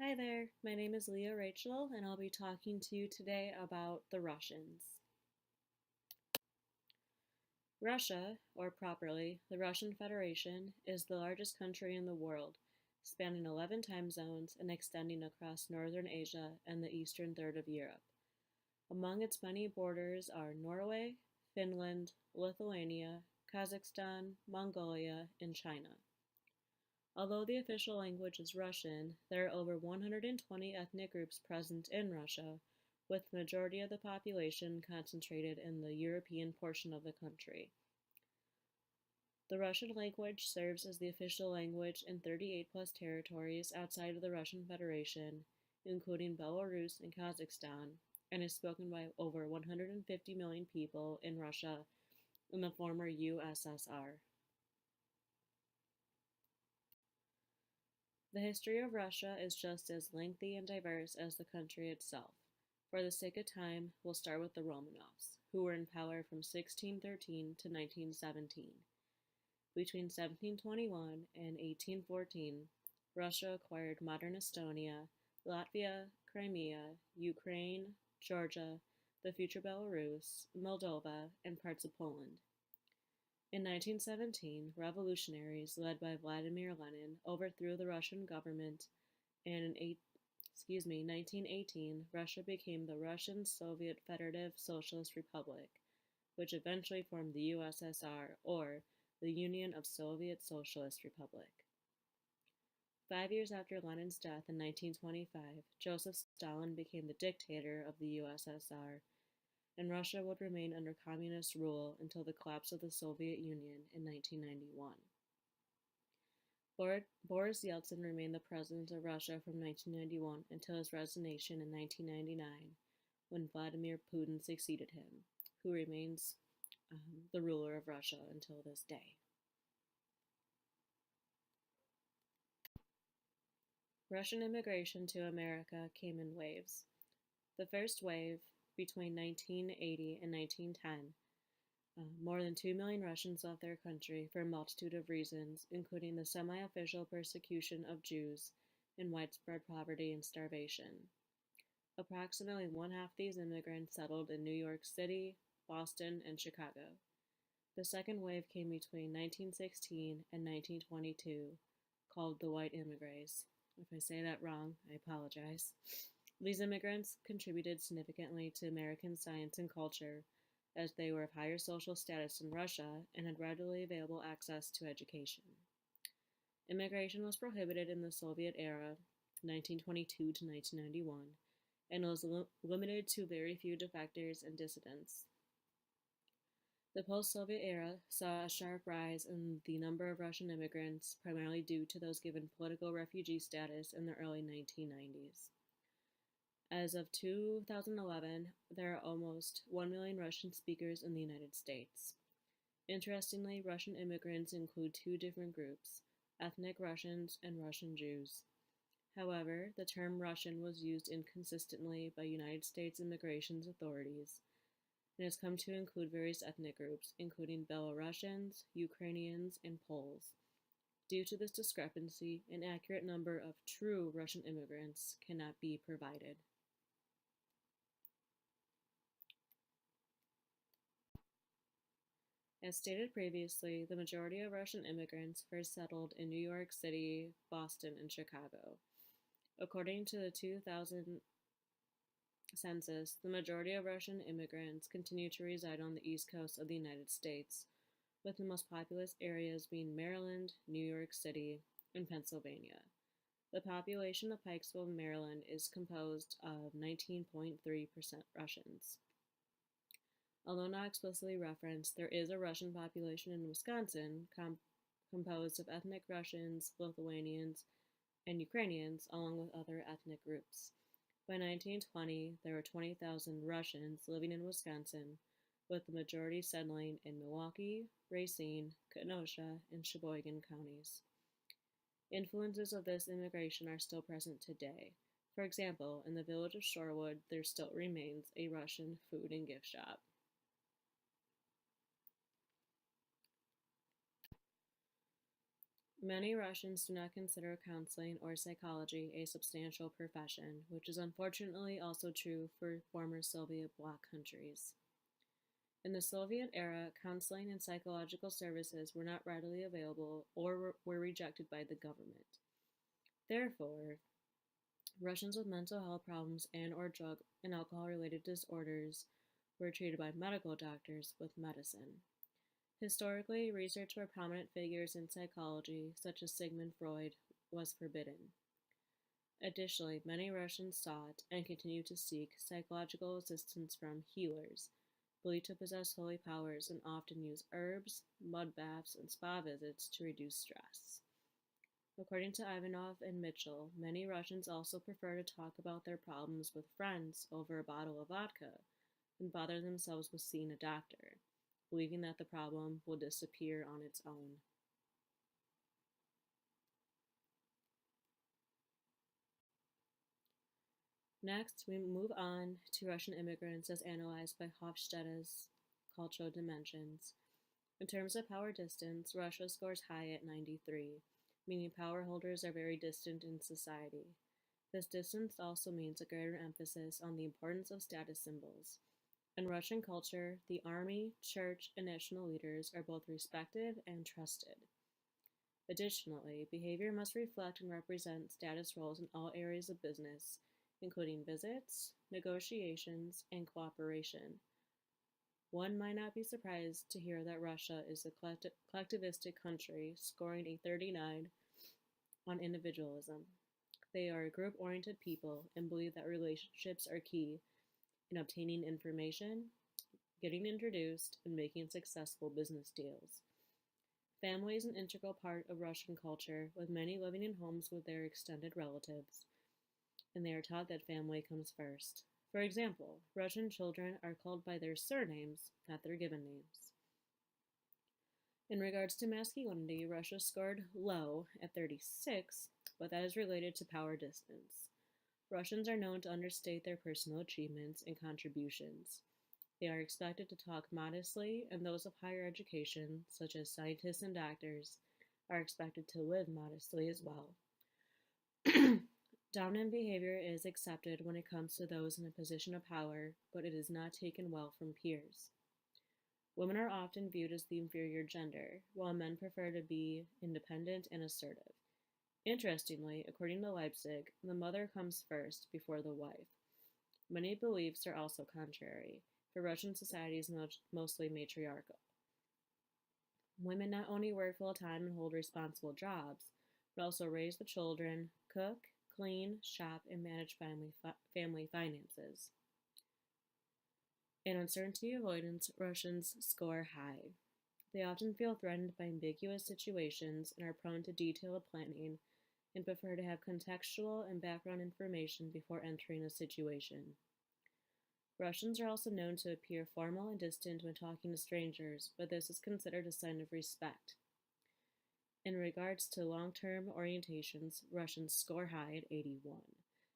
Hi there, my name is Leah Rachel, and I'll be talking to you today about the Russians. Russia, or properly, the Russian Federation, is the largest country in the world, spanning 11 time zones and extending across northern Asia and the eastern third of Europe. Among its many borders are Norway, Finland, Lithuania, Kazakhstan, Mongolia, and China. Although the official language is Russian, there are over 120 ethnic groups present in Russia, with the majority of the population concentrated in the European portion of the country. The Russian language serves as the official language in 38 plus territories outside of the Russian Federation, including Belarus and Kazakhstan, and is spoken by over 150 million people in Russia and the former USSR. The history of Russia is just as lengthy and diverse as the country itself. For the sake of time, we'll start with the Romanovs, who were in power from 1613 to 1917. Between 1721 and 1814, Russia acquired modern Estonia, Latvia, Crimea, Ukraine, Georgia, the future Belarus, Moldova, and parts of Poland. In 1917, revolutionaries led by Vladimir Lenin overthrew the Russian government, and in 1918, Russia became the Russian Soviet Federative Socialist Republic, which eventually formed the USSR, or the Union of Soviet Socialist Republic. 5 years after Lenin's death in 1925, Joseph Stalin became the dictator of the USSR, and Russia would remain under communist rule until the collapse of the Soviet Union in 1991. Boris Yeltsin remained the president of Russia from 1991 until his resignation in 1999, when Vladimir Putin succeeded him, who remains the ruler of Russia until this day. Russian immigration to America came in waves. The first wave, between 1980 and 1910, more than 2 million Russians left their country for a multitude of reasons, including the semi-official persecution of Jews and widespread poverty and starvation. Approximately one-half these immigrants settled in New York City, Boston, and Chicago. The second wave came between 1916 and 1922, called the White Immigrants. If I say that wrong, I apologize. These immigrants contributed significantly to American science and culture, as they were of higher social status in Russia and had readily available access to education. Immigration was prohibited in the Soviet era, 1922 to 1991, and was limited to very few defectors and dissidents. The post-Soviet era saw a sharp rise in the number of Russian immigrants, primarily due to those given political refugee status in the early 1990s. As of 2011, there are almost 1 million Russian speakers in the United States. Interestingly, Russian immigrants include two different groups, ethnic Russians and Russian Jews. However, the term Russian was used inconsistently by United States immigration authorities and has come to include various ethnic groups, including Belarusians, Ukrainians, and Poles. Due to this discrepancy, an accurate number of true Russian immigrants cannot be provided. As stated previously, the majority of Russian immigrants first settled in New York City, Boston, and Chicago. According to the 2000 census, the majority of Russian immigrants continue to reside on the East Coast of the United States, with the most populous areas being Maryland, New York City, and Pennsylvania. The population of Pikesville, Maryland is composed of 19.3% Russians. Although not explicitly referenced, there is a Russian population in Wisconsin composed of ethnic Russians, Lithuanians, and Ukrainians, along with other ethnic groups. By 1920, there were 20,000 Russians living in Wisconsin, with the majority settling in Milwaukee, Racine, Kenosha, and Sheboygan counties. Influences of this immigration are still present today. For example, in the village of Shorewood, there still remains a Russian food and gift shop. Many Russians do not consider counseling or psychology a substantial profession, which is unfortunately also true for former Soviet bloc countries. In the Soviet era, counseling and psychological services were not readily available or were rejected by the government. Therefore, Russians with mental health problems and/or drug and alcohol-related disorders were treated by medical doctors with medicine. Historically, research by prominent figures in psychology, such as Sigmund Freud, was forbidden. Additionally, many Russians sought and continue to seek psychological assistance from healers, believed to possess holy powers, and often use herbs, mud baths, and spa visits to reduce stress. According to Ivanov and Mitchell, many Russians also prefer to talk about their problems with friends over a bottle of vodka than bother themselves with seeing a doctor, believing that the problem will disappear on its own. Next, we move on to Russian immigrants as analyzed by Hofstede's Cultural Dimensions. In terms of power distance, Russia scores high at 93, meaning power holders are very distant in society. This distance also means a greater emphasis on the importance of status symbols. In Russian culture, the army, church, and national leaders are both respected and trusted. Additionally, behavior must reflect and represent status roles in all areas of business, including visits, negotiations, and cooperation. One might not be surprised to hear that Russia is a collectivistic country, scoring a 39 on individualism. They are a group-oriented people and believe that relationships are key in obtaining information, getting introduced, and making successful business deals. Family is an integral part of Russian culture, with many living in homes with their extended relatives, and they are taught that family comes first. For example, Russian children are called by their surnames, not their given names. In regards to masculinity, Russia scored low at 36, but that is related to power distance. Russians are known to understate their personal achievements and contributions. They are expected to talk modestly, and those of higher education, such as scientists and doctors, are expected to live modestly as well. Dominant behavior is accepted when it comes to those in a position of power, but it is not taken well from peers. Women are often viewed as the inferior gender, while men prefer to be independent and assertive. Interestingly, according to Leipzig, the mother comes first before the wife. Many beliefs are also contrary, for Russian society is mostly matriarchal. Women not only work full-time and hold responsible jobs, but also raise the children, cook, clean, shop, and manage family finances. In uncertainty avoidance, Russians score high. They often feel threatened by ambiguous situations and are prone to detailed planning and prefer to have contextual and background information before entering a situation. Russians are also known to appear formal and distant when talking to strangers, but this is considered a sign of respect. In regards to long-term orientations, Russians score high at 81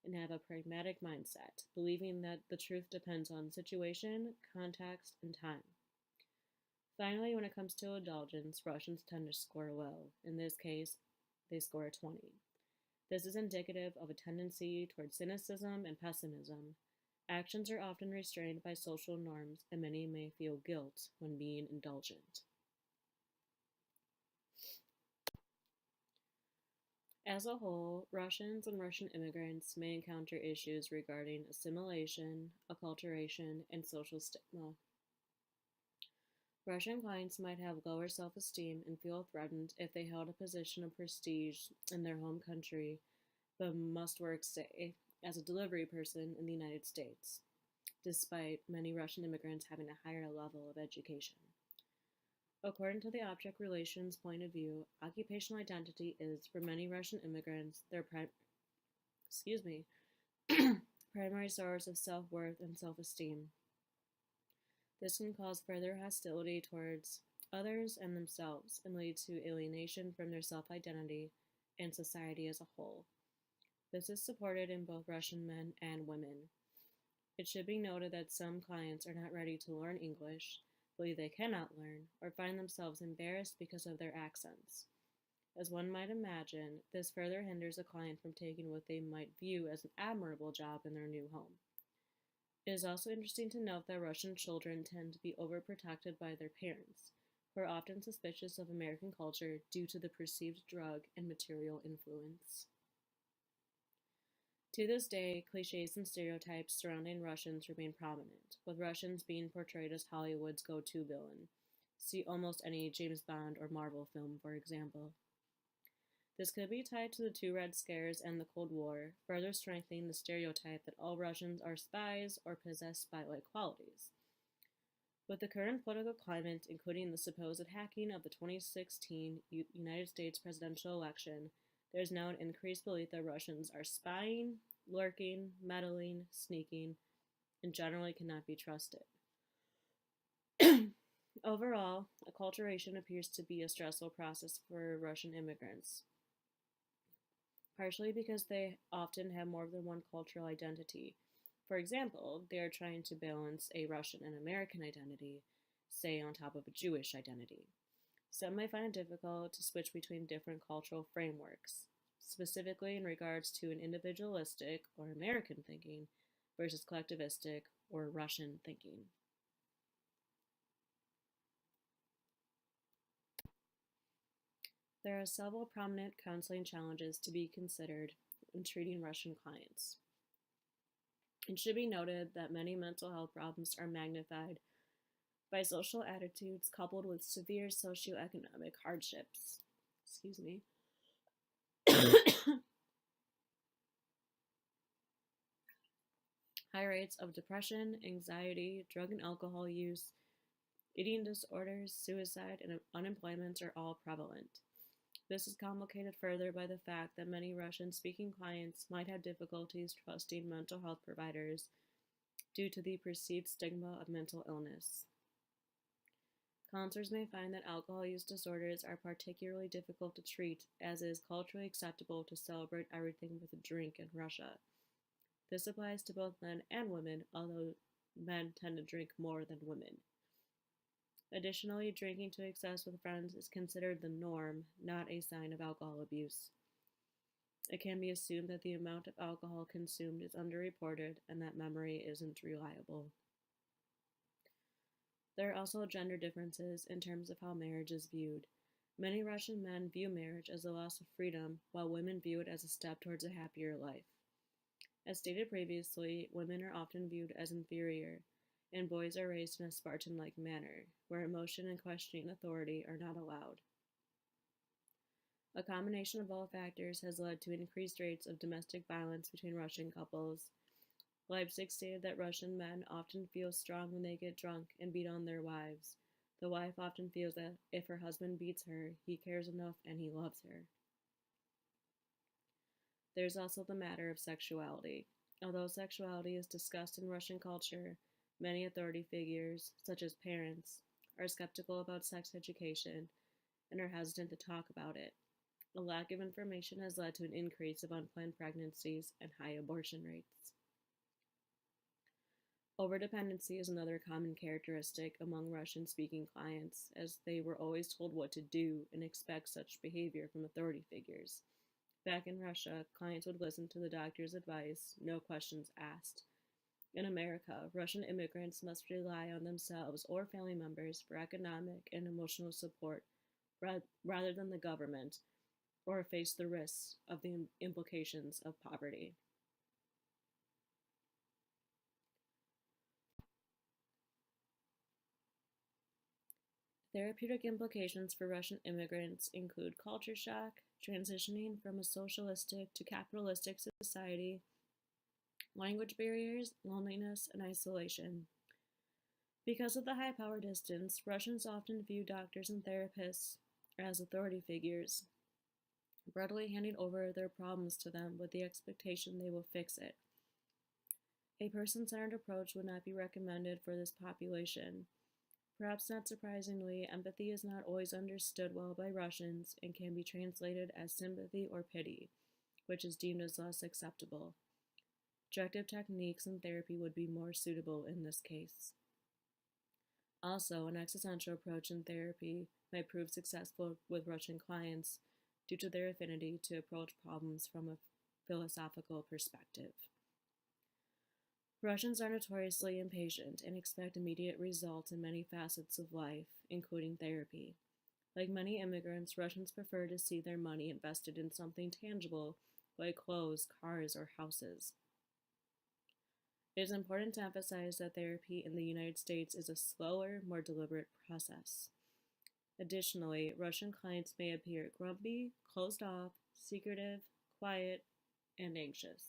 and have a pragmatic mindset, believing that the truth depends on situation, context, and time. Finally, when it comes to indulgence, Russians tend to score low. In this case, they score a 20. This is indicative of a tendency toward cynicism and pessimism. Actions are often restrained by social norms, and many may feel guilt when being indulgent. As a whole, Russians and Russian immigrants may encounter issues regarding assimilation, acculturation, and social stigma. Russian clients might have lower self-esteem and feel threatened if they held a position of prestige in their home country, but must work, say, as a delivery person in the United States, despite many Russian immigrants having a higher level of education. According to the object relations point of view, occupational identity is, for many Russian immigrants, their primary source of self-worth and self-esteem. This can cause further hostility towards others and themselves and lead to alienation from their self-identity and society as a whole. This is supported in both Russian men and women. It should be noted that some clients are not ready to learn English, believe they cannot learn, or find themselves embarrassed because of their accents. As one might imagine, this further hinders a client from taking what they might view as an admirable job in their new home. It is also interesting to note that Russian children tend to be overprotected by their parents, who are often suspicious of American culture due to the perceived drug and material influence. To this day, cliches and stereotypes surrounding Russians remain prominent, with Russians being portrayed as Hollywood's go to villain. See almost any James Bond or Marvel film, for example. This could be tied to the two Red Scares and the Cold War, further strengthening the stereotype that all Russians are spies or possess spy like qualities. With the current political climate, including the supposed hacking of the 2016 United States presidential election, there is now an increased belief that Russians are spying, lurking, meddling, sneaking, and generally cannot be trusted. Overall, acculturation appears to be a stressful process for Russian immigrants, partially because they often have more than one cultural identity. For example, they are trying to balance a Russian and American identity, say, on top of a Jewish identity. Some may find it difficult to switch between different cultural frameworks, specifically in regards to an individualistic or American thinking versus collectivistic or Russian thinking. There are several prominent counseling challenges to be considered when treating Russian clients. It should be noted that many mental health problems are magnified by social attitudes coupled with severe socioeconomic hardships. Excuse me. High rates of depression, anxiety, drug and alcohol use, eating disorders, suicide, and unemployment are all prevalent. This is complicated further by the fact that many Russian speaking clients might have difficulties trusting mental health providers due to the perceived stigma of mental illness. Counselors may find that alcohol use disorders are particularly difficult to treat, as it is culturally acceptable to celebrate everything with a drink in Russia. This applies to both men and women, although men tend to drink more than women. Additionally, drinking to excess with friends is considered the norm, not a sign of alcohol abuse. It can be assumed that the amount of alcohol consumed is underreported and that memory isn't reliable. There are also gender differences in terms of how marriage is viewed. Many Russian men view marriage as a loss of freedom, while women view it as a step towards a happier life. As stated previously, women are often viewed as inferior, and boys are raised in a Spartan-like manner, where emotion and questioning authority are not allowed. A combination of all factors has led to increased rates of domestic violence between Russian couples. Leipzig stated that Russian men often feel strong when they get drunk and beat on their wives. The wife often feels that if her husband beats her, he cares enough and he loves her. There's also the matter of sexuality. Although sexuality is discussed in Russian culture, many authority figures, such as parents, are skeptical about sex education and are hesitant to talk about it. A lack of information has led to an increase of unplanned pregnancies and high abortion rates. Overdependency is another common characteristic among Russian-speaking clients, as they were always told what to do and expect such behavior from authority figures. Back in Russia, clients would listen to the doctor's advice, no questions asked. In America, Russian immigrants must rely on themselves or family members for economic and emotional support rather than the government, or face the risks of the implications of poverty. Therapeutic implications for Russian immigrants include culture shock, transitioning from a socialistic to capitalistic society, language barriers, loneliness, and isolation. Because of the high power distance, Russians often view doctors and therapists as authority figures, readily handing over their problems to them with the expectation they will fix it. A person-centered approach would not be recommended for this population. Perhaps not surprisingly, empathy is not always understood well by Russians and can be translated as sympathy or pity, which is deemed as less acceptable. Directive techniques and therapy would be more suitable in this case. Also, an existential approach in therapy might prove successful with Russian clients due to their affinity to approach problems from a philosophical perspective. Russians are notoriously impatient and expect immediate results in many facets of life, including therapy. Like many immigrants, Russians prefer to see their money invested in something tangible like clothes, cars, or houses. It is important to emphasize that therapy in the United States is a slower, more deliberate process. Additionally, Russian clients may appear grumpy, closed off, secretive, quiet, and anxious.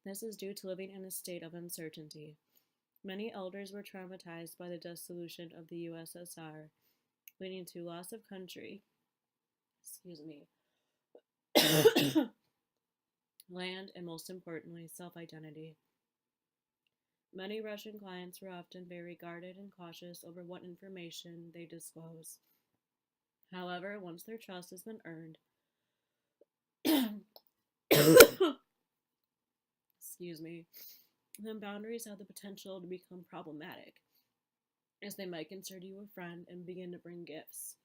This is due to living in a state of uncertainty. Many elders were traumatized by the dissolution of the USSR, leading to loss of country, excuse me, land, and most importantly, self-identity. Many Russian clients were often very guarded and cautious over what information they disclose. However, once their trust has been earned, excuse me, then boundaries have the potential to become problematic, as they might consider you a friend and begin to bring gifts.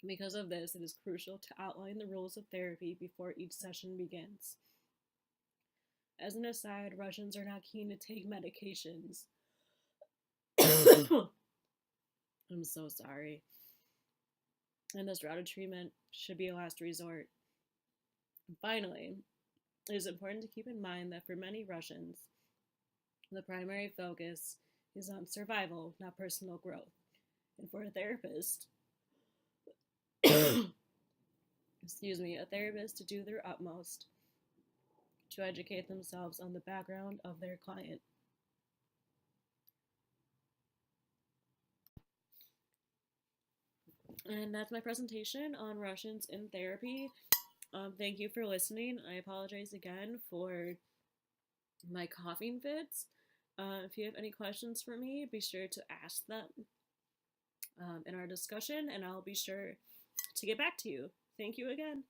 Because of this, it is crucial to outline the rules of therapy before each session begins. As an aside, Russians are not keen to take medications. I'm so sorry. And this route of treatment should be a last resort. And finally, it is important to keep in mind that for many Russians, the primary focus is on survival, not personal growth. And for a therapist, a therapist to do their utmost to educate themselves on the background of their client. And that's my presentation on Russians in therapy. Thank you for listening. I apologize again for my coughing fits. If you have any questions for me, be sure to ask them in our discussion, and I'll be sure to get back to you. Thank you again.